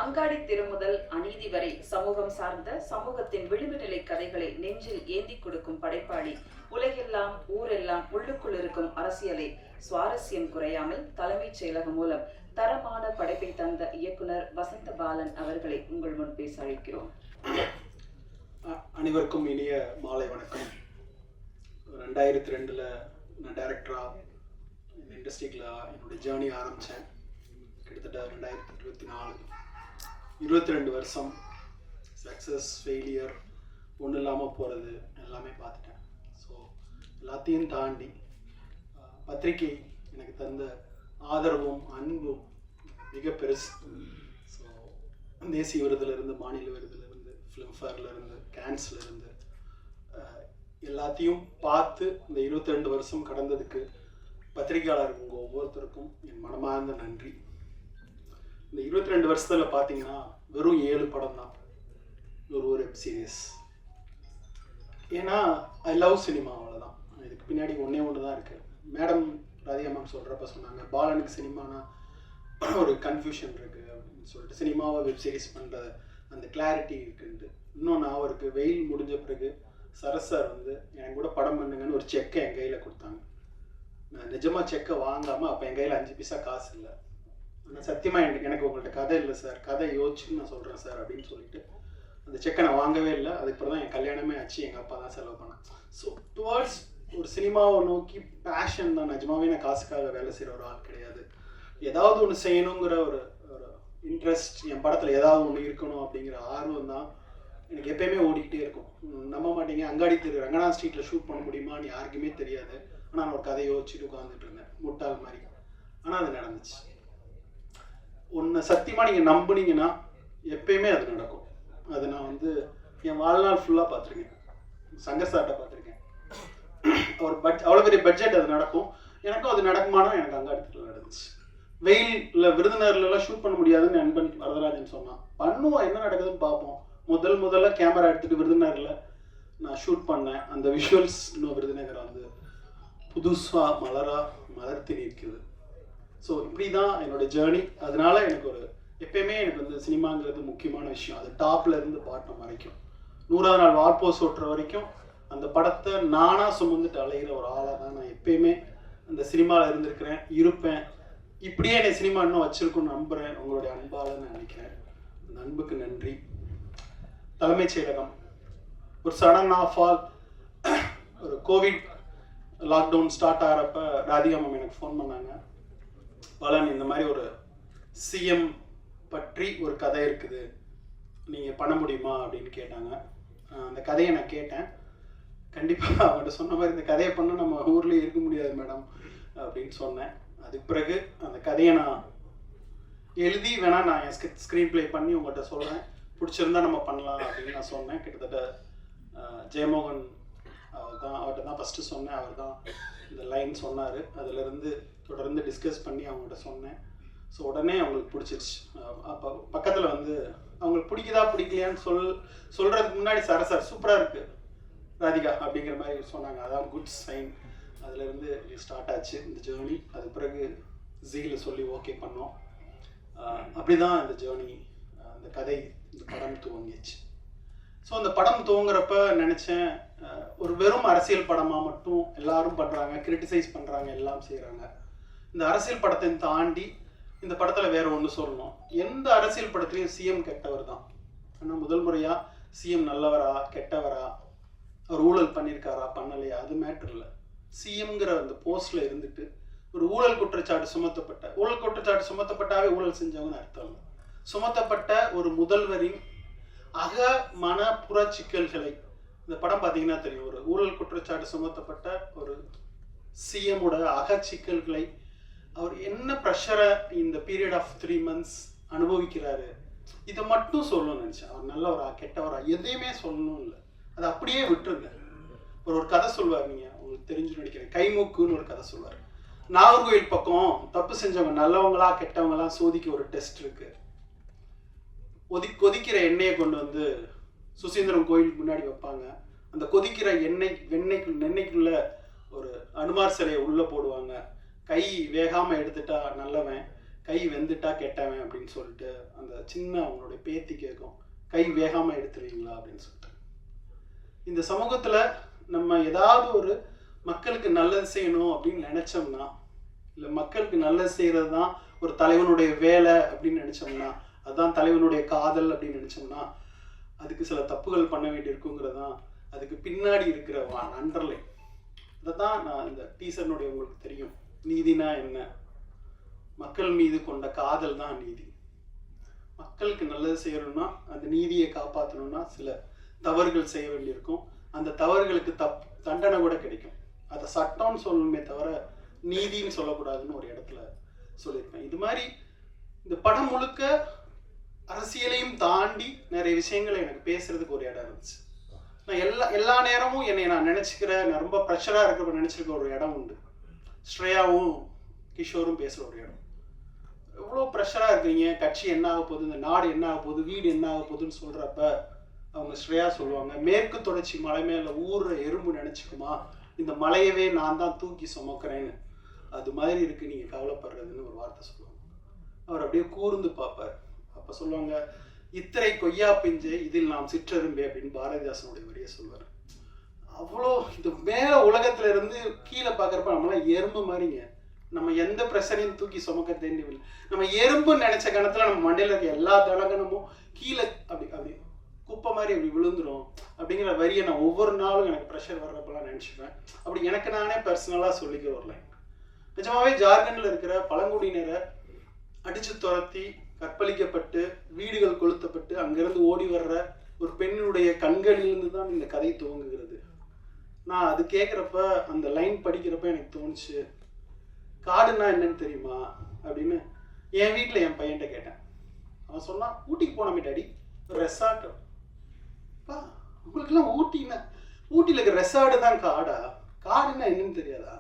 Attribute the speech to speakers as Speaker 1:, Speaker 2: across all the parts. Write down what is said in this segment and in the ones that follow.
Speaker 1: அங்காடி திருமுதல் அநீதி வரை சமூகம் சார்ந்த சமூகத்தின் விளிம்பு நிலை கதைகளை நெஞ்சில் ஏந்தி கொடுக்கும் படைப்பாளி. உலகெல்லாம் ஊரெல்லாம் உள்ளுக்குள் இருக்கும் அரசியலை சுவாரஸ்யம் குறையாமல் தலைமைச் செயலகம் மூலம் தரமான படைப்பை தந்த இயக்குனர் வசந்த பாலன் அவர்களை உங்கள் முன் பேச அழைக்கிறோம்.
Speaker 2: அனைவருக்கும் இனிய மாலை வணக்கம். 2002 நான் டைரக்டராக இந்த இண்டஸ்ட்ரியில் என்னுடைய ஜேர்னி ஆரம்பித்தேன். கிட்டத்தட்ட 22 வருஷம் சக்ஸஸ் ஃபெயிலியர் ஒன்றும் இல்லாமல் போகிறது எல்லாமே பார்த்துட்டேன். ஸோ எல்லாத்தையும் தாண்டி பத்திரிகை எனக்கு தந்த ஆதரவும் அன்பும் மிக பெருசு. ஸோ தேசிய விருதுலேருந்து, மாநில விருதுலேருந்து, ஃபிலிம்ஃபேர்லேருந்து, கேன்ஸ்லேருந்து எல்லாத்தையும் பார்த்து இந்த 22 வருஷம் கடந்ததுக்கு பத்திரிகையாளர் உங்கள் ஒவ்வொருத்தருக்கும் என் மனமார்ந்த நன்றி. இந்த 22 வருஷத்தில் பார்த்தீங்கன்னா வெறும் 7 படம் தான், ஒரு வெப் சீரிஸ். ஏன்னா ஐ லவ் சினிமா, அவ்வளோதான். இதுக்கு பின்னாடி ஒன்று தான் இருக்குது. மேடம் ராதிகா மேம் சொல்கிறப்ப சொன்னாங்க, பாலனுக்கு சினிமானா ஒரு கன்ஃபியூஷன் இருக்குது அப்படின்னு சொல்லிட்டு, சினிமாவை வெப் சீரிஸ் பண்ணுற அந்த கிளாரிட்டி இருக்குன்ட்டு. இன்னொன்று, அவருக்கு வெயில் முடிஞ்ச பிறகு சரஸ் சார் என் கூட படம் பண்ணுங்கன்னு ஒரு செக்கை என் கையில் கொடுத்தாங்க. நான் நிஜமாக செக்கை வாங்காமல், அப்போ என் கையில் 5 பைசா காசு இல்லை. ஆனால் சத்தியமாக எனக்கு உங்கள்கிட்ட கதை இல்லை சார், கதை யோசிச்சுன்னு நான் சொல்கிறேன் சார் அப்படின்னு சொல்லிட்டு அந்த செக்கை நான் வாங்கவே இல்லை. அதுக்கப்புறம் தான் என் கல்யாணமே ஆச்சு, எங்கள் அப்பா தான் செலவு பண்ணேன். ஸோ டுவர்ட்ஸ் ஒரு சினிமாவை நோக்கி பேஷன் தான். நிஜமாவே நான் காசுக்காக வேலை செய்கிற ஒரு ஆள் கிடையாது. ஏதாவது ஒன்று செய்யணுங்கிற ஒரு இன்ட்ரெஸ்ட், என் படத்தில் ஏதாவது ஒன்று இருக்கணும் அப்படிங்கிற ஆர்வம் தான் எனக்கு எப்பயுமே ஓடிக்கிட்டே இருக்கும். நம்ப மாட்டீங்க, அங்காடி திரு ரங்கநாத் ஸ்ட்ரீட்டில் ஷூட் பண்ண முடியுமான்னு யாருக்குமே தெரியாது. ஆனால் நான் ஒரு கதையை யோசிச்சுட்டு உட்காந்துட்டு இருந்தேன், முட்டாள் மாதிரி. ஆனால் அது நடந்துச்சு. ஒன்று சத்தியமாக நீங்கள் நம்புனீங்கன்னா எப்பயுமே அது நடக்கும். அது நான் என் வாழ்நாள் ஃபுல்லாக பார்த்துருக்கேன். சங்கர் சார்ட்ட பார்த்துருக்கேன். அவ்வளோ பெரிய பட்ஜெட் அது நடக்கும். எனக்கும் அது நடக்குமானோ எனக்கு அங்காடித்தில் நடந்துச்சு. வெயிலில் விருதுநகர்லாம் ஷூட் பண்ண முடியாதுன்னு நண்பன் வரதராஜன் சொன்னான். பண்ணுவோம், என்ன நடக்குதுன்னு பார்ப்போம். முதல்ல கேமரா எடுத்துகிட்டு விருதுநகரில் நான் ஷூட் பண்ணேன். அந்த விஷுவல்ஸ் இன்னும் விருதுநகர் புதுசாக மலர்த்தி நிற்குது. ஸோ இப்படி தான் என்னோடய ஜேர்னி. அதனால எனக்கு எப்பயுமே எனக்கு சினிமாங்கிறது முக்கியமான விஷயம். அது டாப்ல இருந்து பாட்டம் வரைக்கும், 100ஆவது நாள் வார்போஸ் ஓட்டுற வரைக்கும் அந்த படத்தை நானாக சுமந்துட்டு அலைகிற ஒரு ஆளாக தான் நான் எப்பயுமே அந்த சினிமாவில் இருந்திருக்கிறேன், இருப்பேன். இப்படியே என்னை சினிமா இன்னும் வச்சிருக்குன்னு நம்புகிறேன். உங்களுடைய அன்பால் நினைக்கிறேன். அந்த அன்புக்கு நன்றி. தலைமைச் செயலகம் ஒரு சடன் ஆஃப் ஆல், ஒரு கோவிட் லாக்டவுன் ஸ்டார்ட் ஆகிறப்ப ராதிகா மேம் எனக்கு ஃபோன் பண்ணாங்க. பாலன், இந்த மாதிரி ஒரு சிஎம் பற்றி ஒரு கதை இருக்குது, நீங்கள் பண்ண முடியுமா அப்படின்னு கேட்டாங்க. அந்த கதையை நான் கேட்டேன். கண்டிப்பாக அவங்கள்ட்ட சொன்ன மாதிரி இந்த கதையை பண்ண நம்ம ஊர்லேயே இருக்க முடியாது மேடம் அப்படின்னு சொன்னேன். அதுக்கு பிறகு அந்த கதையை நான் எழுதி வேணால் நான் என் ஸ்க்ரீன் ப்ளே பண்ணி உங்கள்கிட்ட சொல்கிறேன், பிடிச்சிருந்தா நம்ம பண்ணலாம் அப்படின்னு நான் சொன்னேன். கிட்டத்தட்ட ஜெயமோகன் அவர்கிட்ட தான் ஃபஸ்ட்டு சொன்னேன். அவர் தான் இந்த லைன் சொன்னார். அதிலிருந்து தொடர்ந்து டிஸ்கஸ் பண்ணி அவங்கள்ட்ட சொன்னேன். ஸோ உடனே அவங்களுக்கு பிடிச்சிருச்சு. அப்போ பக்கத்தில் அவங்களுக்கு பிடிக்குதா பிடிக்கலையான்னு சொல்கிறதுக்கு முன்னாடி சார் சூப்பராக இருக்குது ராதிகா அப்படிங்கிற மாதிரி சொன்னாங்க. அதான் குட் சைன். அதுலேருந்து ஸ்டார்ட் ஆச்சு இந்த ஜேர்னி. அது பிறகு ஜீல சொல்லி ஓகே பண்ணோம். அப்படி தான் இந்த ஜேர்னி, அந்த கதை, இந்த படம் துவங்கிச்சு. ஸோ அந்த படம் துவங்குறப்ப நினச்சேன், ஒரு வெறும் அரசியல் படமாக மட்டும் எல்லாரும் பண்ணுறாங்க, கிரிட்டிசைஸ் பண்ணுறாங்க, எல்லாம் செய்கிறாங்க. இந்த அரசியல் படத்தை தாண்டி இந்த படத்தில் வேற ஒன்று சொல்லணும். எந்த அரசியல் படத்துலையும் சிஎம் கெட்டவர் தான். ஆனால் முதல் முறையாக சிஎம் நல்லவரா கெட்டவரா, அவர் ஊழல் பண்ணியிருக்காரா பண்ணலையா, அது மேட்டர் இல்லை. சிஎம்ங்கிற அந்த போஸ்டில் இருந்துட்டு ஒரு ஊழல் குற்றச்சாட்டு சுமத்தப்பட்டாவே ஊழல் செஞ்சவங்கன்னு அர்த்தம் இல்லை. சுமத்தப்பட்ட ஒரு முதல்வரின் அக மன புற சிக்கல்களை இந்த படம் பார்த்தீங்கன்னா தெரியும். ஒரு ஊழல் குற்றச்சாட்டு சுமத்தப்பட்ட ஒரு சிஎம்மோட அக சிக்கல்களை, அவர் என்ன ப்ரெஷரை இந்த பீரியட் ஆஃப் 3 months அனுபவிக்கிறாரு, இதை மட்டும் சொல்லணும்னு நினச்சேன். அவர் நல்லவரா கெட்டவரா எதையுமே சொல்லணும் இல்லை, அதை அப்படியே விட்டுருங்க. ஒரு கதை சொல்வார், நீங்கள் உங்களுக்கு தெரிஞ்சு நினைக்கிறேன், கைமூக்குன்னு ஒரு கதை சொல்வார். நாகர்கோவில் பக்கம் தப்பு செஞ்சவங்க நல்லவங்களா கெட்டவங்களா சோதிக்க ஒரு டெஸ்ட் இருக்கு. கொதிக்கிற எண்ணெயை கொண்டு சுசீந்திரம் கோயிலுக்கு முன்னாடி வைப்பாங்க. அந்த கொதிக்கிற எண்ணெய்க்குள்ள ஒரு அனுமார் சிலையை உள்ளே போடுவாங்க. கை வேகாமல் எடுத்துட்டா நல்லவன், கை வெந்துட்டா கெட்டவன் அப்படின்னு சொல்லிட்டு அந்த சின்ன அவங்களுடைய பேத்தி கேட்கும், கை வேகாமல் எடுத்துருவீங்களா அப்படின்னு சொல்லிட்டு. இந்த சமூகத்தில் நம்ம ஏதாவது ஒரு மக்களுக்கு நல்லது செய்யணும் அப்படின்னு நினச்சோம்னா, இல்லை மக்களுக்கு நல்லது செய்கிறது தான் ஒரு தலைவனுடைய வேலை அப்படின்னு நினச்சோம்னா, அதுதான் தலைவனுடைய காதல் அப்படின்னு நினச்சோம்னா, அதுக்கு சில தப்புகள் பண்ண வேண்டியிருக்குங்கிறது தான் அதுக்கு பின்னாடி இருக்கிற அண்டர்லைன். அதை தான் நான் இந்த டீசர்னுடைய உங்களுக்கு தெரியும், நீதினா என்ன, மக்கள் மீது கொண்ட காதல் தான் நீதி. மக்களுக்கு நல்லது செய்யணும்னா, அந்த நீதியை காப்பாற்றணும்னா சில தவறுகள் செய்ய வேண்டியிருக்கும். அந்த தவறுகளுக்கு தண்டனை கூட கிடைக்கும். அதை சட்டம்னு சொல்லணுமே தவிர நீதின்னு சொல்லக்கூடாதுன்னு ஒரு இடத்துல சொல்லியிருப்பேன். இது மாதிரி இந்த படம் முழுக்க அரசியலையும் தாண்டி நிறைய விஷயங்களை எனக்கு பேசுறதுக்கு ஒரு இடம் இருந்துச்சு. நான் எல்லா நேரமும் என்னை நான் நினச்சிக்கிறேன், நான் ரொம்ப ப்ரெஷராக இருக்கிற நினச்சிருக்க ஒரு இடம் உண்டு. ஸ்ரேயாவும் கிஷோரும் பேசுகிற ஒரு இடம். எவ்வளோ ப்ரெஷராக இருக்கிறீங்க, கட்சி என்ன ஆக போகுது, இந்த நாடு என்ன ஆக போகுது, வீடு என்ன ஆக போகுதுன்னு சொல்கிறப்ப அவங்க ஸ்ரேயா சொல்லுவாங்க, மேற்கு தொடர்ச்சி மலை மேலே ஊறுற எறும்பு நினச்சிக்குமா, இந்த மலையவே நான் தான் தூக்கி சுமக்கிறேன்னு, அது மாதிரி இருக்குது நீங்கள் கவலைப்படுறதுன்னு ஒரு வார்த்தை சொல்லுவாங்க. அவர் அப்படியே கூர்ந்து பார்ப்பார். அப்போ சொல்லுவாங்க, இத்தனை கொய்யா பிஞ்சு இதில் நாம் சிற்றெரும்பே அப்படின்னு பாரதிதாசனுடைய வரியை சொல்வார். அவ்வளோ இது மேலே உலகத்துல இருந்து கீழே பார்க்குறப்ப நம்மளாம் எறும்பு மாதிரிங்க. நம்ம எந்த பிரச்சனையும் தூக்கி சுமக்க தேவையில்லை. நம்ம எறும்புன்னு நினைச்ச கணத்துல நம்ம மண்டையில் இருக்க எல்லா தலகணமும் கீழே அப்படி அப்படி குப்பை மாதிரி அப்படி விழுந்துரும் அப்படிங்கிற வரியை நான் ஒவ்வொரு நாளும் எனக்கு ப்ரெஷர் வர்றப்பெல்லாம் நினச்சிப்பேன். அப்படி எனக்கு நானே பர்சனலாக சொல்லிக்கிற ஒரு லைன். நிஜமாவே ஜார்க்கண்டில் இருக்கிற பழங்குடியினரை அடித்து துரத்தி கற்பழிக்கப்பட்டு வீடுகள் கொளுத்தப்பட்டு அங்கிருந்து ஓடி வர்ற ஒரு பெண்ணுடைய கண்களிலிருந்து தான் இந்த கதை துவங்குகிறது. நான் அது கேட்குறப்ப அந்த லைன் படிக்கிறப்ப எனக்கு தோணுச்சு, காடுன்னா என்னன்னு தெரியுமா அப்படின்னு என் வீட்டில் என் பையன்கிட்ட கேட்டேன். அவன் சொன்னான், ஊட்டிக்கு போனோமே டாடி, ரெசார்ட். பா உங்களுக்குலாம் ஊட்டியில் இருக்கிற ரெசார்ட்டு தான் காடா? காடுன்னா என்னன்னு தெரியாதா?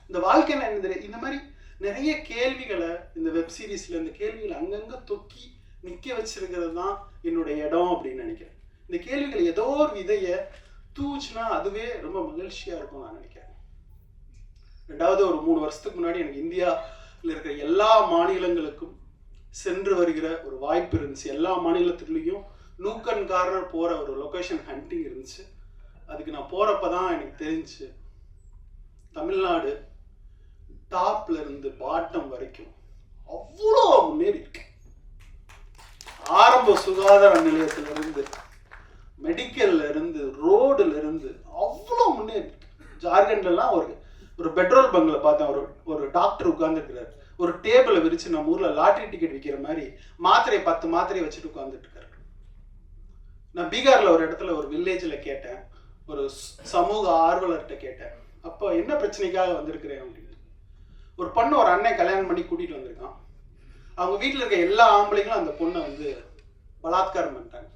Speaker 2: இந்த வாழ்க்கைன்னா என்ன தெரியாது? இந்த மாதிரி நிறைய கேள்விகளை இந்த வெப் சீரிஸ்ல இந்த கேள்விகளை அங்கங்கே தொக்கி நிற்க வச்சிருக்கிறது தான் என்னுடைய இடம் அப்படின்னு நினைக்கிறேன். இந்த கேள்விகள் ஏதோ ஒரு விதையை தூச்சுனா அதுவே ரொம்ப மகிழ்ச்சியாக இருக்கும் நான் நினைக்கிறேன். ரெண்டாவது, ஒரு 3 வருஷத்துக்கு முன்னாடி எனக்கு இந்தியாவில் இருக்கிற எல்லா மாநிலங்களுக்கும் சென்று வருகிற ஒரு வாய்ப்பு இருந்துச்சு. எல்லா மாநிலத்துக்குள்ளேயும் நூக்கன் கார்னர் போகிற ஒரு லொக்கேஷன் ஹண்டிங் இருந்துச்சு. அதுக்கு நான் போகிறப்ப தான் எனக்கு தெரிஞ்சு தமிழ்நாடு டாப்ல இருந்து பாட்டம் வரைக்கும் அவ்வளோ முன்னேறி இருக்கு. ஆரம்ப சுகாதார நிலையத்திலிருந்து மெடிக்கல்ல இருந்து ரோடுல இருந்து அவ்வளோ முன்னேறி இருக்கு. ஜார்க்கண்ட்லாம் ஒரு பெட்ரோல் பங்க்ல பார்த்தேன், ஒரு டாக்டர் உட்கார்ந்துருக்கிறார். ஒரு டேபிளை விரிச்சு நம்ம ஊர்ல லாட்டரி டிக்கெட் விற்கிற மாதிரி 10 மாத்திரை வச்சுட்டு உட்கார்ந்துட்டு இருக்காரு. நான் பீகார்ல ஒரு இடத்துல ஒரு வில்லேஜ்ல கேட்டேன், ஒரு சமூக ஆர்வலர்கிட்ட கேட்டேன், அப்போ என்ன பிரச்சனைக்காக வந்திருக்கிறேன் அப்படின்னு. ஒரு பொண்ணு ஒரு அண்ணன் கல்யாணம் பண்ணி கூட்டிட்டு வந்திருக்கான். அவங்க வீட்டில் இருக்க எல்லா ஆம்பளைங்களும் அந்த பொண்ணை பலாத்காரம் பண்ணிட்டாங்க.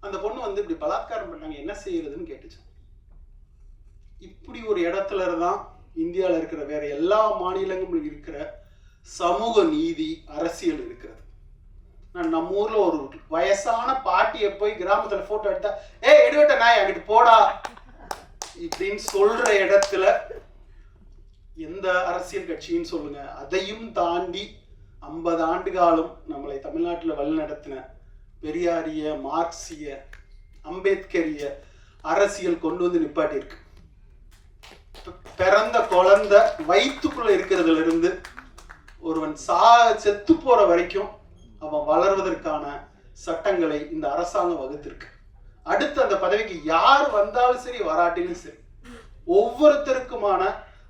Speaker 2: அந்த பொண்ணு இப்படி பலாத்காரம் பண்ணாங்க, என்ன செய்யறதுன்னு கேட்டுச்சு. இப்படி ஒரு இடத்துல தான் இந்தியாவில் இருக்கிற வேற எல்லா மாநிலங்களும் இருக்கிற சமூக நீதி அரசியல் இருக்கிறது. நான் நம்ம ஊர்ல ஒரு வயசான பாட்டியை போய் கிராமத்துல போட்டோ எடுத்தா, எடுவட்ட நாய் அங்கிட்டு போடா இப்படின்னு சொல்ற இடத்துல எந்த அரசியல் கட்சின்னு சொல்லுங்க, அதையும் தாண்டி 50 ஆண்டு காலம் நம்மளை தமிழ்நாட்டில் வழிநடத்தின பெரியாரிய, மார்க்சிய, அம்பேத்கரிய அரசியல் கொண்டு வந்து நிப்பாட்டியிருக்கு. பிறந்த குழந்தை வயிற்றுக்குள்ள இருக்கிறதுல இருந்து ஒருவன் செத்து போற வரைக்கும் அவன் வளர்வதற்கான சட்டங்களை இந்த அரசாங்கம் வகுத்திருக்கு. அடுத்து அந்த பதவிக்கு யார் வந்தாலும் சரி வராட்டிலும் சரி ஒவ்வொருத்தருக்குமான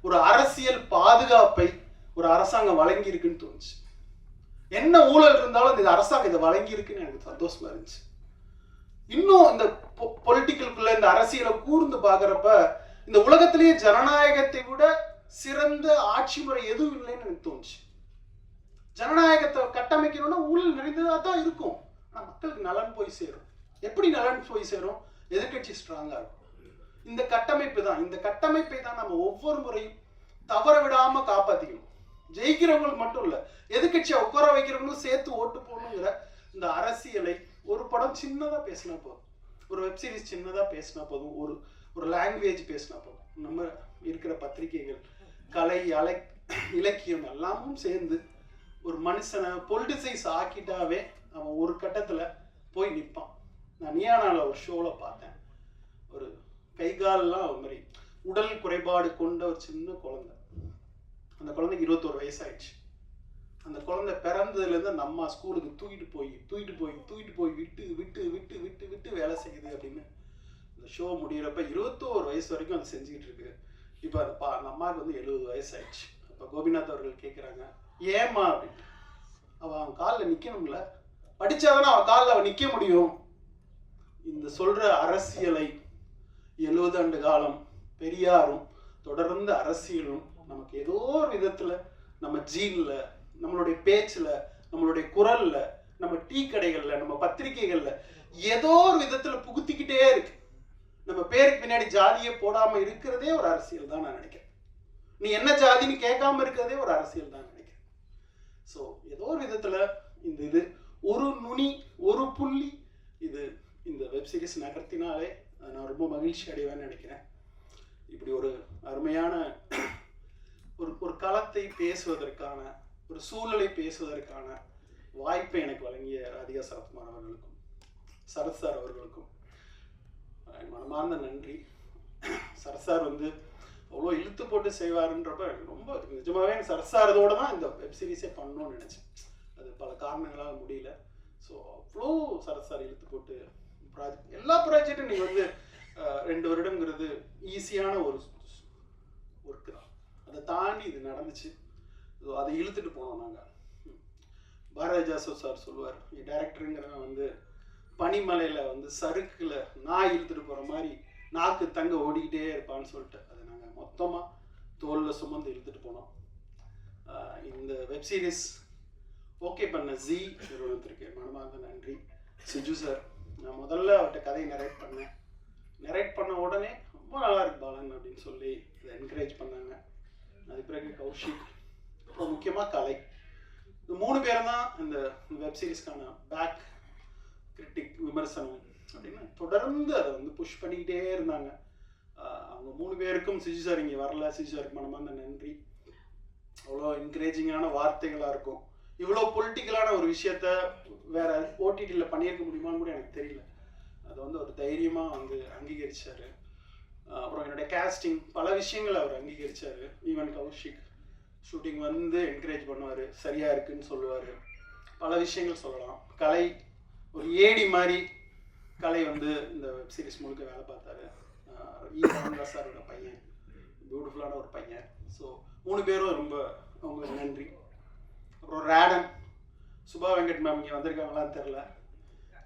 Speaker 2: ஒரு அரசியல் பாதுகாப்பை ஒரு அரசாங்கம் வழங்கி இருக்குன்னு தோணுச்சு. என்ன ஊழல் இருந்தாலும் இந்த அரசாங்கம் இதை வழங்கி இருக்குன்னு எனக்கு சந்தோஷமா இருந்துச்சு. இன்னும் இந்த பொலிட்டிக்கலுக்குள்ள இந்த அரசியலை கூர்ந்து பாக்குறப்ப இந்த உலகத்திலேயே ஜனநாயகத்தை விட சிறந்த ஆட்சி முறை எதுவும் இல்லைன்னு எனக்கு தோணுச்சு. ஜனநாயகத்தை கட்டமைக்கணும்னா ஊழல் நிறைந்ததா தான் இருக்கும், ஆனா மக்களுக்கு நலன் போய் சேரும். எப்படி நலன் போய் சேரும்? எதிர்கட்சி ஸ்ட்ராங்கா இருக்கும். இந்த கட்டமைப்பு தான், இந்த கட்டமைப்பை தான் நம்ம ஒவ்வொரு முறையும் தவற விடாம காப்பாத்திக்கணும். ஜெயிக்கிறவங்களுக்கு மட்டும் இல்ல, எதிர்கட்சியை உட்கார வைக்கிறவங்களும் சேர்த்து ஓட்டு போடணுங்கிற இந்த அரசியலை ஒரு படம் சின்னதா பேசினா போதும், ஒரு வெப்சீரிஸ் சின்னதா பேசினா போதும், ஒரு லாங்குவேஜ் பேசினா போதும், நம்ம இருக்கிற பத்திரிகைகள், கலை, இலக்கியம் எல்லாமும் சேர்ந்து ஒரு மனுஷனை பொலிட்டிசைஸ் ஆக்கிட்டாவே அவன் ஒரு கட்டத்தில் போய் நிற்பான். நான் நியானால ஒரு ஷோவில் பார்த்தேன். ஒரு கை காலெல்லாம் ஒரு மாதிரி உடல் குறைபாடு கொண்ட ஒரு சின்ன குழந்தை. அந்த குழந்தைக்கு 21 வயசாயிடுச்சு. அந்த குழந்தை பிறந்ததுலேருந்து அந்த அம்மா ஸ்கூலுக்கு தூக்கிட்டு போய் விட்டு வேலை செய்யுது அப்படின்னு இந்த ஷோ முடிகிறப்ப 21 வயசு வரைக்கும் அது செஞ்சுக்கிட்டு இருக்கு. இப்போ அந்த அம்மாவுக்கு வந்து 70 வயசாயிடுச்சு. இப்போ கோபிநாத் அவர்கள் கேட்குறாங்க, ஏம்மா அப்படின்ட்டு. அவன் காலில் நிற்கணும்ல, படித்தாதானே அவன் காலில் அவன் நிற்க முடியும். இந்த சொல்கிற அரசியலை 70 ஆண்டு காலம் பெரியாரும் தொடர்ந்து அரசியலும் நமக்கு ஏதோ ஒரு விதத்தில் நம்ம ஜீனில், நம்மளுடைய பேச்சில், நம்மளுடைய குரலில், நம்ம டீ கடைகளில், நம்ம பத்திரிகைகளில் ஏதோ ஒரு விதத்தில் புகுத்திக்கிட்டே இருக்கு. நம்ம பேருக்கு பின்னாடி ஜாதியை போடாமல் இருக்கிறதே ஒரு அரசியல் தான் நான் நினைக்கிறேன். நீ என்ன ஜாதின்னு கேட்காம இருக்கிறதே ஒரு அரசியல் தான் நினைக்கிறேன். ஸோ ஏதோ ஒரு விதத்தில் இது ஒரு நுனி, ஒரு புள்ளி இது இந்த வெப் சீரிஸ் நகர்த்தினாலே நான் ரொம்ப மகிழ்ச்சி அடைவேன்னு நினைக்கிறேன். இப்படி ஒரு அருமையான ஒரு களத்தை பேசுவதற்கான, ஒரு சூழலை பேசுவதற்கான வாய்ப்பை எனக்கு வழங்கிய ராதிகா சரத்குமார் அவர்களுக்கும் சரத் சார் அவர்களுக்கும் மனமார்ந்த நன்றி. சரத் சார் வந்து அவ்வளோ இழுத்து போட்டு செய்வாருன்றப்ப எனக்கு ரொம்ப நிஜமாகவே எனக்கு சரத் சார் இதோட தான் இந்த வெப் சீரிஸே பண்ணணும்னு நினச்சேன். அது பல காரணங்களால் முடியல. ஸோ அவ்வளோ சரத் சார் இழுத்து போட்டு எல்லா ப்ராஜெக்டும் நீங்கள் வந்து 2 வருடங்கிறது ஈஸியான ஒரு ஒர்க்கு தான். அதை தாண்டி இது நடந்துச்சு. ஸோ அதை இழுத்துட்டு போனோம் நாங்கள். பாரதி ஜாசப் சார் சொல்லுவார், டைரக்டருங்கிறவன் வந்து பனிமலையில் வந்து சறுக்கில் நாய் இழுத்துட்டு போகிற மாதிரி நாக்கு தங்க ஓடிக்கிட்டே இருப்பான்னு சொல்லிட்டு அதை நாங்கள் மொத்தமாக தோளில் சுமந்து இழுத்துட்டு போனோம். இந்த வெப் சீரிஸ் ஓகே பண்ண ஜி நிறுவனத்திற்கு மனமார்ந்த நன்றி. சிஜு சார், நான் முதல்ல அவர்கிட்ட கதையை நரேட் பண்ண உடனே ரொம்ப நல்லா இருக்கு பாலன் அப்படின்னு சொல்லி இதை என்கரேஜ் பண்ணாங்க. அதுக்கு பிறகு கௌஷிக், அப்புறம் முக்கியமாக கலை, இந்த 3 பேரும் தான் இந்த வெப் சீரிஸ்க்கான பேக் கிரிட்டிக் விமர்சனம் அப்படின்னு தொடர்ந்து அதை வந்து புஷ் பண்ணிக்கிட்டே இருந்தாங்க. அவங்க 3 பேருக்கும் சிஜு சார் இங்கே வரல, சிஜு சாருக்கு மனமார்ந்த நன்றி. அவ்வளோ என்கரேஜிங்கான வார்த்தைகளாக இருக்கும். இவ்வளோ பொலிட்டிக்கலான ஒரு விஷயத்த வேற ஓடிடியில் பண்ணியிருக்க முடியுமான்னு கூட எனக்கு தெரியல. அதை வந்து ஒரு தைரியமாக வந்து அங்கீகரித்தார். அப்புறம் என்னுடைய கேஸ்டிங் பல விஷயங்கள் அவர் அங்கீகரித்தார். ஈவன் கௌஷிக் ஷூட்டிங் வந்து என்கரேஜ் பண்ணுவார், சரியாக இருக்குன்னு சொல்லுவார், பல விஷயங்கள் சொல்லலாம். கலை ஒரு ஏடி மாதிரி கலை வந்து இந்த வெப் சீரிஸ் முழுக்க வேலை பார்த்தாரு. ராமதாஸ் சாரோட பையன், பியூட்டிஃபுல்லான ஒரு பையன். ஸோ 3 பேரும் ரொம்ப அவங்களுக்கு நன்றி. அப்புறம் ரேடன், சுபா வெங்கட் மேம் இங்கே வந்திருக்காங்களான்னு தெரில.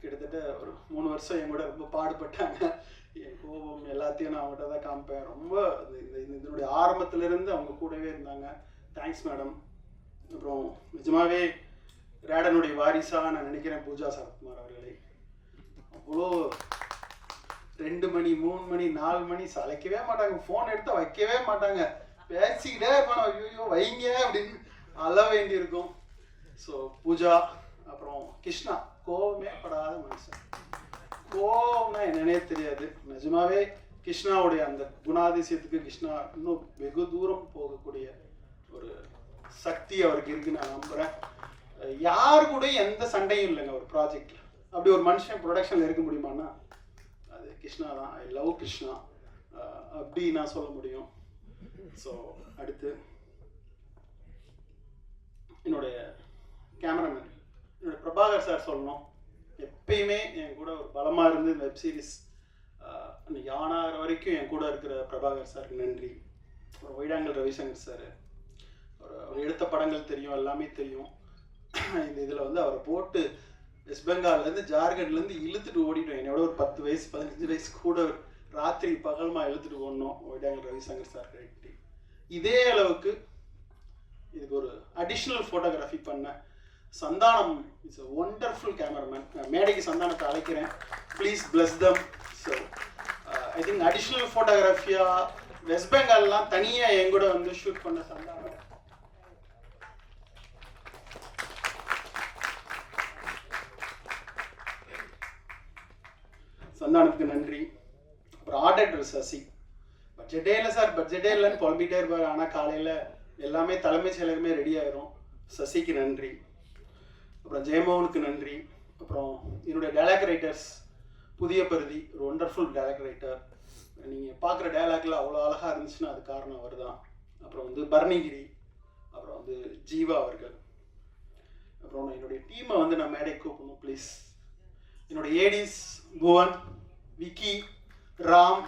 Speaker 2: கிட்டத்தட்ட ஒரு 3 வருஷம் என் கூட ரொம்ப பாடுபட்டாங்க. என் கோபம் எல்லாத்தையும் நான் அவங்ககிட்ட தான் காமிப்பேன். ரொம்ப இதனுடைய ஆரம்பத்திலிருந்து அவங்க கூடவே இருந்தாங்க. Thanks madam. அப்புறம் நிஜமாவே ரேடனுடைய வாரிசாக நான் நினைக்கிறேன் பூஜா சரத்குமார் அவர்களை. அவ்வளோ 2 மணி 3 மணி 4 மணி சளைக்கவே மாட்டாங்க, ஃபோன் எடுத்து வைக்கவே மாட்டாங்க, பேசிக்கிட்டே இருப்பாங்க. ஐயோ வைங்க அப்படின்னு அழ வேண்டி இருக்கும். ஸோ பூஜா, அப்புறம் கிருஷ்ணா, கோவமே படாத மனுஷன். கோவம்னா என்னன்னே தெரியாது. நிஜமாவே கிருஷ்ணாவுடைய அந்த குணாதிசயத்துக்கு கிருஷ்ணா இன்னும் வெகு தூரம் போகக்கூடிய ஒரு சக்தி அவருக்கு இருக்குன்னு நான் நம்புகிறேன். யாரு கூட எந்த சண்டையும் இல்லைங்க ஒரு ப்ராஜெக்ட். அப்படி ஒரு மனுஷன் ப்ரொடக்ஷனில் இருக்க முடியுமான்னா அது கிருஷ்ணா தான். ஐ லவ் கிருஷ்ணா அப்படி நான் சொல்ல முடியும். ஸோ அடுத்து என்னுடைய கேமராமேன் என்னோட பிரபாகர் சார் சொல்லணும். எப்பயுமே என் கூட ஒரு பலமாக இருந்து இந்த வெப் சீரிஸ் யானாகிற வரைக்கும் என் கூட இருக்கிற பிரபாகர் சாருக்கு நன்றி. அப்புறம் வைடாங்கல் ரவிசங்கர் சார், அவர் எடுத்த படங்கள் தெரியும், எல்லாமே தெரியும். இந்த இதில் வந்து அவரை போட்டு வெஸ்ட் பெங்கால்லேருந்து ஜார்க்கண்ட்லேருந்து இழுத்துட்டு ஓடிட்டோம். என்னோட ஒரு 10 வயசு 15 வயசு கூட ராத்திரி பகல்மா இழுத்துட்டு ஓடணும். வைடாங்கல் ரவிசங்கர் சார் கரெக்டி. இதே அளவுக்கு இதுக்கு ஒரு அடிஷ்னல் ஃபோட்டோகிராஃபி பண்ண Santhanam it's a wonderful cameraman. மேடைக்கு சந்தானத்தை அழைக்கிறேன், please bless them. So I think additional ஃபோட்டோகிராஃபியாக வெஸ்ட் பெங்கால்லாம் தனியாக என் கூட வந்து ஷூட் பண்ண சந்தானம். சந்தானத்துக்கு நன்றி. அப்புறம் ஆர்டர் சசி, பட்ஜெட்டே இல்லை சார், பட்ஜெட்டே இல்லைன்னு புலம்பிகிட்டே இருப்பார். ஆனால் காலையில் எல்லாமே தலைமைச் செயலகமே ரெடி ஆயிரும். சசிக்கு நன்றி, அப்புறம் ஜெயமோகனுக்கு நன்றி, அப்புறம் என்னுடைய டைலாக் ரைட்டர்ஸ் புதிய பருதி ஒரு ஒண்டர்ஃபுல் டைலாக் ரைட்டர். நீங்கள் பார்க்குற டைலாக்ல அவ்வளோ அழகாக இருந்துச்சுன்னா அது காரணம் அவர் தான். அப்புறம் வந்து பரணிகிரி, அப்புறம் வந்து ஜீவா அவர்கள். அப்புறம் என்னுடைய டீமை வந்து நான் மேடை கூப்பிடணும் ப்ளீஸ். என்னுடைய ஏடிஸ் புவன், விக்கி, ராம்,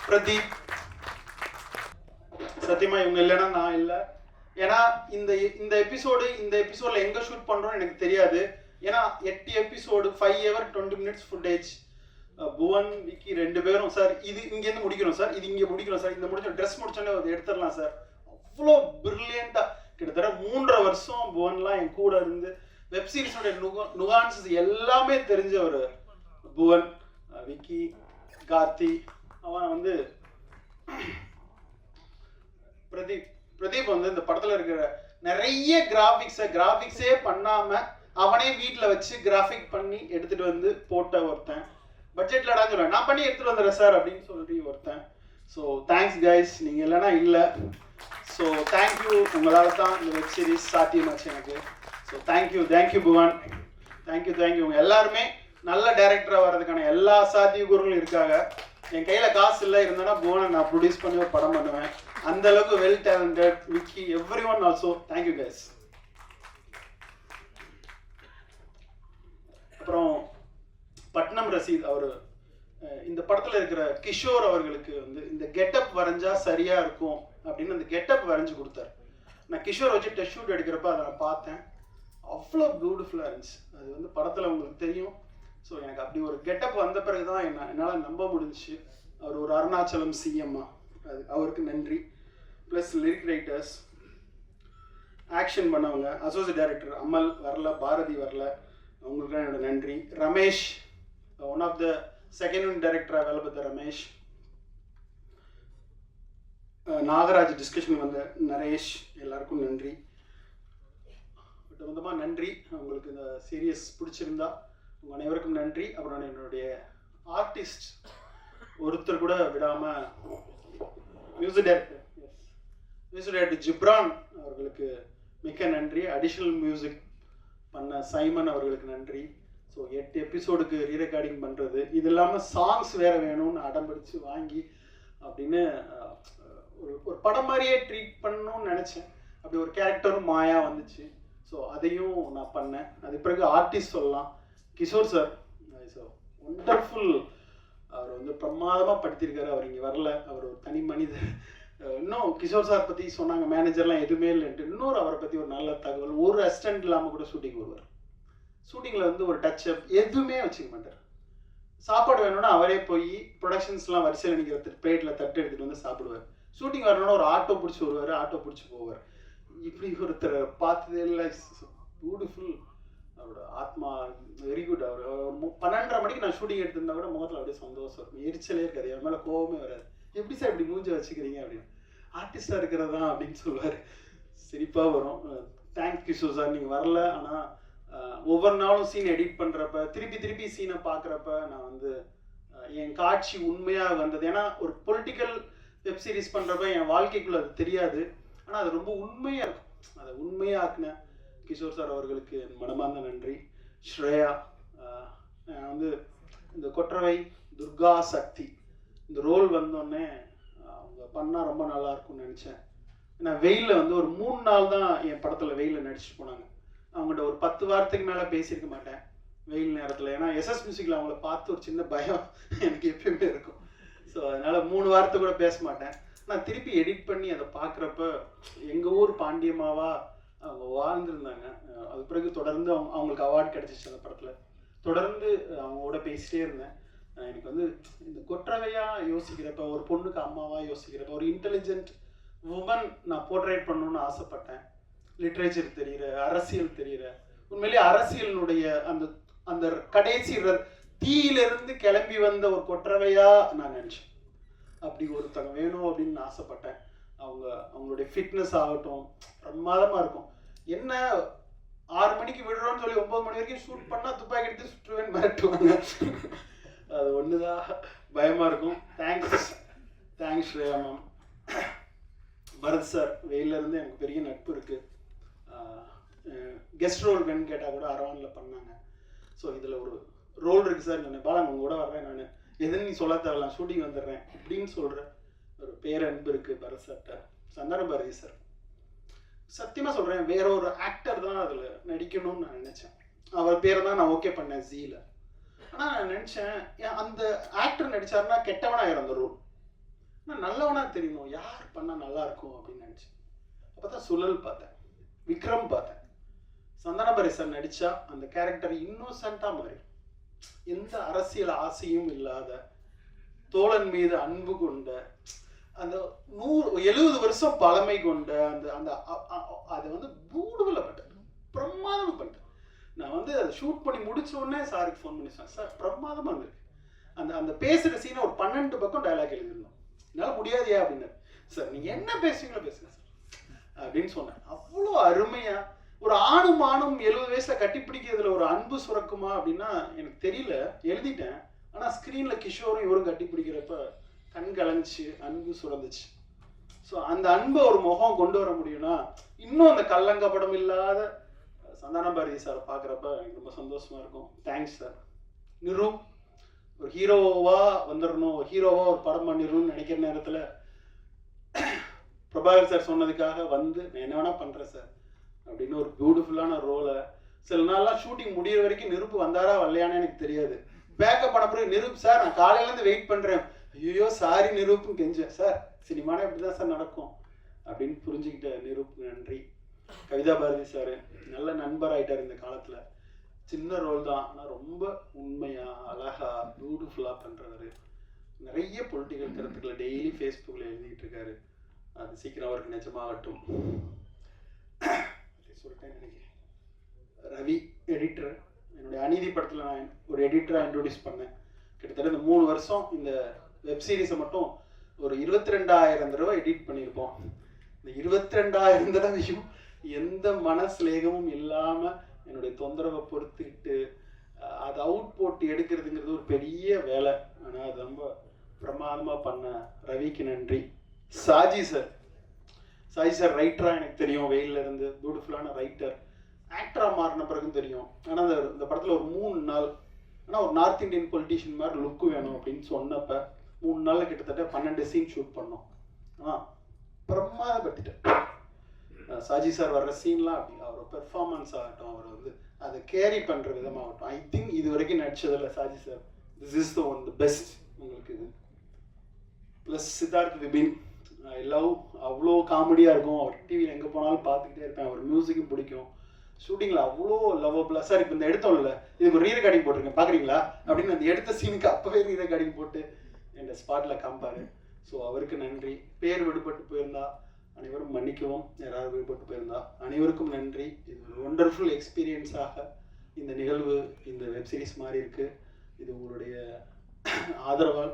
Speaker 2: பிரதீப். சத்தியமா இவங்க இல்லைன்னா நான் இல்லை. ஏன்னா இந்த எபிசோட்ல எங்க ஷூட் பண்றோம்னு எனக்கு தெரியாது. ஏன்னா 8 episode 5 hour 20 minutes footage. Bhuvan, Vicky 2 பேரும் சார் இது இங்கேருந்து முடிக்கணும் சார், இது இங்கே முடிக்கணும் சார், இந்த முடிச்ச ட்ரெஸ் முடிச்சோன்னே அதை எடுத்துடலாம் சார். அவ்வளோ பிரில்லியண்டா கிட்டத்தட்ட 3.5 வருஷம் புவன்லாம் என் கூட இருந்து வெப் சீரிஸோட நுகான்சஸ் எல்லாமே தெரிஞ்ச ஒரு புவன். விக்கி, கார்த்தி, அவன் வந்து பிரதீப் வந்து இந்த படத்துல இருக்கிற நிறைய கிராஃபிக்ஸே பண்ணாம அவனே வீட்டில் வச்சு கிராஃபிக் பண்ணி எடுத்துட்டு வந்து போட்ட ஒருத்தன். பட்ஜெட்ல சொல்லுவேன் நான் பண்ணி எடுத்துட்டு வந்துடுறேன் சார் அப்படின்னு சொல்லி ஒருத்தன். ஸோ தேங்க்ஸ் கைஸ், நீங்க இல்லைன்னா இல்லை. ஸோ தேங்க்யூ, உங்களால தான் இந்த வெப் சீரிஸ் சாத்தியமாச்சு எனக்கு. So thank you Bhuvan, thank you. உங்க எல்லாருமே நல்ல டைரக்டரா வர்றதுக்கான எல்லா சாத்தியக்கூறுகளும் இருக்காங்க. என் கையில காசு இல்லை இருந்தேன்னா புவனை நான் ப்ரொடியூஸ் பண்ணி ஒரு படம் பண்ணுவேன். அந்த அளவுக்கு well talented Vicky, every one also thank you guys. அப்புறம் பட்னம் ரசீத் அவர் இந்த படத்துல இருக்கிற கிஷோர் அவர்களுக்கு வந்து இந்த கெட்டப் வரைஞ்சா சரியா இருக்கும் அப்படின்னு அந்த கெட்டப் வரைஞ்சு கொடுத்தாரு. நான் கிஷோர் வச்சு டெஸ்ட் ஷூட் எடுக்கிறப்ப அதை நான் பார்த்தேன். அவ்வளோ பியூட்டிஃபுல்லாக இருந்துச்சு. அது வந்து படத்தில் உங்களுக்கு தெரியும். ஸோ எனக்கு அப்படி ஒரு கெட்டப் வந்த பிறகு தான் என்னால் நம்ப முடிஞ்சிச்சு. அவர் ஒரு அருணாச்சலம் சிஎம்மா, அது அவருக்கு நன்றி. ப்ளஸ் லிரிக் ரைட்டர்ஸ், ஆக்ஷன் பண்ணவங்க, அசோசியேட் டைரக்டர் அமல் வரல, பாரதி வரல, அவங்களுக்கு என்னோட நன்றி. Ramesh, one of the second unit டைரக்டராக வேலை பார்த்த ரமேஷ். நாகராஜ் டிஸ்கஷன் வந்த நரேஷ், எல்லாருக்கும் நன்றி. விதமாக நன்றி. உங்களுக்கு இந்த சீரியஸ் பிடிச்சிருந்தா உங்கள் அனைவருக்கும் நன்றி. அப்புறம் என்னுடைய ஆர்டிஸ்ட் ஒருத்தர் கூட விடாமல் மியூசிக் டைரக்டர் ஜிப்ரான் அவர்களுக்கு மிக்க நன்றி. அடிஷ்னல் மியூசிக் பண்ண சைமன் அவர்களுக்கு நன்றி. ஸோ 8 எபிசோடுக்கு ரீரெக்கார்டிங் பண்ணுறது, இது இல்லாமல் சாங்ஸ் வேறு வேணும்னு அடம்பிடிச்சு வாங்கி அப்படின்னு ஒரு படம் மாதிரியே ட்ரீட் பண்ணணும்னு நினச்சேன். அப்படி ஒரு கேரக்டரும் மாயா வந்துச்சு. ஸோ அதையும் நான் பண்ணேன். அது பிறகு ஆர்டிஸ்ட் சொல்லலாம், கிஷோர் சார் ஸோ ஒண்டர்ஃபுல். அவர் வந்து பிரமாதமாக படுத்தியிருக்காரு. அவர் இங்கே வரல, அவர் ஒரு தனி மனிதர். இன்னும் கிஷோர் சார் பற்றி சொன்னாங்க மேனேஜர்லாம் எதுவுமே இல்லைன்ட்டு. இன்னொரு அவரை பற்றி ஒரு நல்ல தகவல், ஒரு அசிஸ்டன்ட் இல்லாமல் கூட ஷூட்டிங் வருவார். ஷூட்டிங்கில் வந்து ஒரு டச்சப் எதுவுமே வச்சுக்க மாட்டார். சாப்பாடு வேணும்னா அவரே போய் ப்ரொடக்ஷன்ஸ்லாம் வரிசையில் நிற்கிற பிளேட்டில் தட்டு எடுத்துகிட்டு வந்து சாப்பிடுவார். ஷூட்டிங் வரணும்னா ஒரு ஆட்டோ பிடிச்சி வருவார், ஆட்டோ பிடிச்சி போவார். இப்படி ஒருத்தர் பார்த்ததே இல்லை. பியூட்டிஃபுல். அவரோட ஆத்மா வெரி குட். அவர் 12:30 மணிக்கு நான் ஷூட்டிங் எடுத்திருந்தா கூட முகத்தில் அப்படியே சந்தோஷம் இருக்கும், எரிச்சலே இருக்காது, என் மேலே கோவமே வராது. எப்படி சார் இப்படி மூஞ்சி வச்சுக்கிறீங்க அப்படின்னு. ஆர்டிஸ்டாக இருக்கிறதா அப்படின்னு சொல்லுவார். சிரிப்பாக வரும். தேங்க்ஸ் கிஷோர் சார், நீங்கள் வரல. ஆனால் ஒவ்வொரு நாளும் சீன் எடிட் பண்ணுறப்ப திருப்பி சீனை பார்க்குறப்ப நான் வந்து என் காட்சி உண்மையாக வந்தது. ஏன்னா ஒரு பொலிட்டிக்கல் வெப் சீரிஸ் பண்ணுறப்ப என் வாழ்க்கைக்குள்ள அது தெரியாது. ஆனால் அது ரொம்ப உண்மையாக இருக்கும். அதை உண்மையாக்குன கிஷோர் சார் அவர்களுக்கு என் மனமார்ந்த நன்றி. ஸ்ரேயா, வந்து இந்த கொற்றவை துர்கா சக்தி இந்த ரோல் வந்தோடனே அவங்க பண்ணால் ரொம்ப நல்லா இருக்கும்னு நினச்சேன். ஏன்னா வெயிலில் வந்து ஒரு 3 நாள் தான் என் படத்தில் வெயிலில் நடிச்சுட்டு போனாங்க. அவங்கள்ட்ட ஒரு 10 வாரத்துக்கு மேலே பேசியிருக்க மாட்டேன் வெயில் நேரத்தில். ஏன்னா எஸ்எஸ் மியூசிக்கில் அவங்கள பார்த்து ஒரு சின்ன பயம் எனக்கு எப்பயுமே இருக்கும். ஸோ அதனால் 3 வாரத்தை கூட பேச மாட்டேன். நான் திருப்பி எடிட் பண்ணி அதை பார்க்குறப்ப எங்கள் ஊர் பாண்டியம்மாவா அவங்க வாழ்ந்துருந்தாங்க. அது பிறகு தொடர்ந்து அவங்களுக்கு அவார்டு கிடச்சிச்சு அந்த படத்தில். தொடர்ந்து அவங்களோட பேசிட்டே இருந்தேன். எனக்கு வந்து இந்த கொற்றவையாக யோசிக்கிறப்ப, ஒரு பொண்ணுக்கு அம்மாவாக யோசிக்கிறப்ப, ஒரு இன்டெலிஜென்ட் உமன் நான் போர்ட்ரேட் பண்ணணும்னு ஆசைப்பட்டேன். லிட்ரேச்சர் தெரிகிற, அரசியல் தெரிகிற, உண்மையிலேயே அரசியலினுடைய அந்த அந்த கடைசி தீயிலிருந்து கிளம்பி வந்த ஒரு கொற்றவையாக நான் நினச்சேன். அப்படி ஒருத்தங்க வேணும் அப்படின்னு ஆசைப்பட்டேன். அவங்களுடைய ஃபிட்னஸ் ஆகட்டும் பிரமாதமாக இருக்கும். என்ன 6 மணிக்கு விடுறோன்னு சொல்லி 9 மணி வரைக்கும் ஷூட் பண்ணால் துப்பாக்கி எடுத்து சுற்றுவேன்னு மிரட்டுவாங்க. அது ஒன்று தான் பயமாக இருக்கும். Thanks Shreya ma'am. Bharath sir வெயிலேருந்து எனக்கு பெரிய நட்பு இருக்குது. கெஸ்ட் ரோல் வேணும்னு கேட்டால் கூட அரவானில் பண்ணாங்க. ஸோ இதில் ஒரு ரோல் இருக்குது சார், நான் பாலா உங்க கூட வர்றேன், நான் எதுன்னு நீ சொல்ல தேவையில்லாம், ஷூட்டிங் வந்துடுறேன் அப்படின்னு சொல்கிற ஒரு பேரன்பு இருக்குது பரத் சார்கிட்ட. சந்தான பாரதி சார் சத்தியமாக சொல்கிறேன், வேற ஒரு ஆக்டர் தான் அதில் நடிக்கணும்னு நான் நினச்சேன். அவர் பேரை தான் நான் ஓகே பண்ணேன் ஜீல. ஆனால் நான் நினச்சேன் அந்த ஆக்டர் நடித்தாருன்னா கெட்டவனாயிரும் அந்த ரோல், நான் நல்லவனாக தெரியணும், யார் பண்ணால் நல்லாயிருக்கும் அப்படின்னு நினச்சேன். அப்போ தான் சுழல் பார்த்தேன், விக்ரம் பார்த்தேன். சந்தான பாரதி சார் நடித்தா அந்த கேரக்டர் இன்னோசென்ட்டாக மாறி, எந்த அரசியல் ஆசையும் இல்லாத, தோழன் மீது அன்பு கொண்ட, அந்த 70 வருஷம் பழமை கொண்ட அந்த அந்த அதை வந்து பியூட்டிஃபுல்லாக பண்ணிட்டேன், பிரமாதமாக பண்ணிட்டேன். நான் வந்து அதை ஷூட் பண்ணி முடிச்ச உடனே சாருக்கு ஃபோன் பண்ணி சொன்னேன், சார் பிரமாதமாக இருந்திருக்கு, அந்த அந்த பேசுகிற சீனை ஒரு 12 பக்கம் டைலாக் எழுதிருந்தோம், என்னால் முடியாதியா அப்படின்னாரு. சார் நீங்கள் என்ன பேசுவீங்களோ பேசுங்க சார் அப்படின்னு சொன்னேன். அவ்வளோ அருமையாக ஒரு ஆணும் ஆணும் 70 வயசில் கட்டிப்பிடிக்கிறதுல ஒரு அன்பு சுரக்குமா அப்படின்னா எனக்கு தெரியல, எழுதிட்டேன். ஆனால் ஸ்க்ரீனில் கிஷோரும் இவரும் கட்டிப்பிடிக்கிறப்ப கண் கலந்துச்சு, அன்பு சுரந்துச்சு. ஸோ அந்த அன்பை ஒரு முகம் கொண்டு வர முடியும்னா இன்னும் அந்த கல்லங்கப்படம் இல்லாத சந்தான பாரதி சாரை பார்க்குறப்ப எனக்கு ரொம்ப சந்தோஷமா இருக்கும். Thanks sir. நிரு ஒரு ஹீரோவா வந்துடணும், ஹீரோவா ஒரு படம் பண்ணிடணும்னு நினைக்கிற நேரத்தில் பிரபாகர் சார் சொன்னதுக்காக வந்து நான் என்ன வேணா பண்ணுறேன் சார் அப்படின்னு ஒரு பியூட்டிஃபுல்லான ரோலை சில நாள்லாம் ஷூட்டிங் முடிகிற வரைக்கும் நிருப்பு வந்தாரா வரலையானு எனக்கு தெரியாது. பேக்கப் பண்ண பிறகு நிருப் சார் நான் காலையிலேருந்து வெயிட் பண்ணுறேன், ஐயோ சாரி நிருப்புன்னு கெஞ்சேன். சார் சினிமானா இப்படி தான் சார் நடக்கும் அப்படின்னு புரிஞ்சுக்கிட்ட நிருப் நன்றி. கவிதா பாரதி சார் நல்ல நண்பர் ஆகிட்டார் இந்த காலத்தில். சின்ன ரோல் தான், ஆனால் ரொம்ப உண்மையாக அழகாக பியூட்டிஃபுல்லாக பண்ணுறவர். நிறைய பொலிட்டிக்கல் கருத்துக்களை டெய்லி ஃபேஸ்புக்கில் எழுதிக்கிட்டு இருக்காரு. அது சீக்கிரம் அவருக்கு நிஜமாகட்டும். சொல்லிட்டேன் நினைக்கிறேன். ரவி எடிட்டர், என்னுடைய அநீதி படத்தில் நான் ஒரு எடிட்டராக இன்ட்ரோடியூஸ் பண்ணேன். கிட்டத்தட்ட இந்த 3 வருஷம் இந்த வெப் சீரிஸை மட்டும் ஒரு 22,000 தடவை எடிட் பண்ணியிருப்போம். இந்த 22,000 தடவையும் எந்த மனஸ்லேகமும் இல்லாமல் என்னுடைய தொந்தரவை பொறுத்துக்கிட்டு அதை அவுட் போட்டு எடுக்கிறதுங்கிறது ஒரு பெரிய வேலை. ஆனால் அது ரொம்ப பிரமாதமாக பண்ண ரவிக்கு நன்றி. சாஜி சார் ரைட்டராக எனக்கு தெரியும், வெயிலில் இருந்து பியூட்டிஃபுல்லான ரைட்டர். ஆக்டராக மாறின பிறகும் தெரியும். ஆனால் இந்த படத்தில் ஒரு 3 நாள், ஆனால் ஒரு நார்த் இந்தியன் பொலிட்டீஷியன் மாதிரி லுக்கு வேணும் அப்படின்னு சொன்னப்போ 3 நாளில் கிட்டத்தட்ட 12 சீன் ஷூட் பண்ணோம். பிரமாதப்பட்டுட்டேன். சாஜி சார் வர்ற சீன்லாம் அப்படி அவர் பெர்ஃபார்மன்ஸ் ஆகட்டும், அவர் வந்து அதை கேரி பண்ணுற விதமாகட்டும், ஐ திங்க் இது வரைக்கும் நடிச்சதில்ல Saji sir, this is the best உங்களுக்கு இது. Plus Siddharth Vipin, I love, அவ்வளோ காமெடியாக இருக்கும். அவர் டிவியில் எங்கே போனாலும் பார்த்துக்கிட்டே இருப்பேன். அவர் மியூசிக்கும் பிடிக்கும். ஷூட்டிங்கில் அவ்வளோ லவ்வபிளாக. சார் இப்போ இந்த எடுத்தோம்ல இதுக்கு ஒரு ரீ ரெக்கார்டிங் போட்டிருக்கேன் பார்க்குறீங்களா அப்படின்னு அந்த எடுத்த சீனுக்கு அப்போவே ரீ ரெக்கார்டிங் போட்டு என் ஸ்பாட்டில் காம்பாரு. ஸோ அவருக்கு நன்றி. பேர் விடுபட்டு போயிருந்தா அனைவரும் மன்னிக்கவும், யாராவது விடுபட்டு போயிருந்தா அனைவருக்கும் நன்றி. இது ஒரு ஒண்டர்ஃபுல் எக்ஸ்பீரியன்ஸாக இந்த நிகழ்வு, இந்த வெப்சீரிஸ் மாதிரி இருக்குது. இது உங்களுடைய ஆதரவால்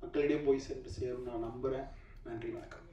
Speaker 2: மக்களிடையே போய் சென்று சேரும் நான் நம்புகிறேன். நன்றி, வணக்கம்.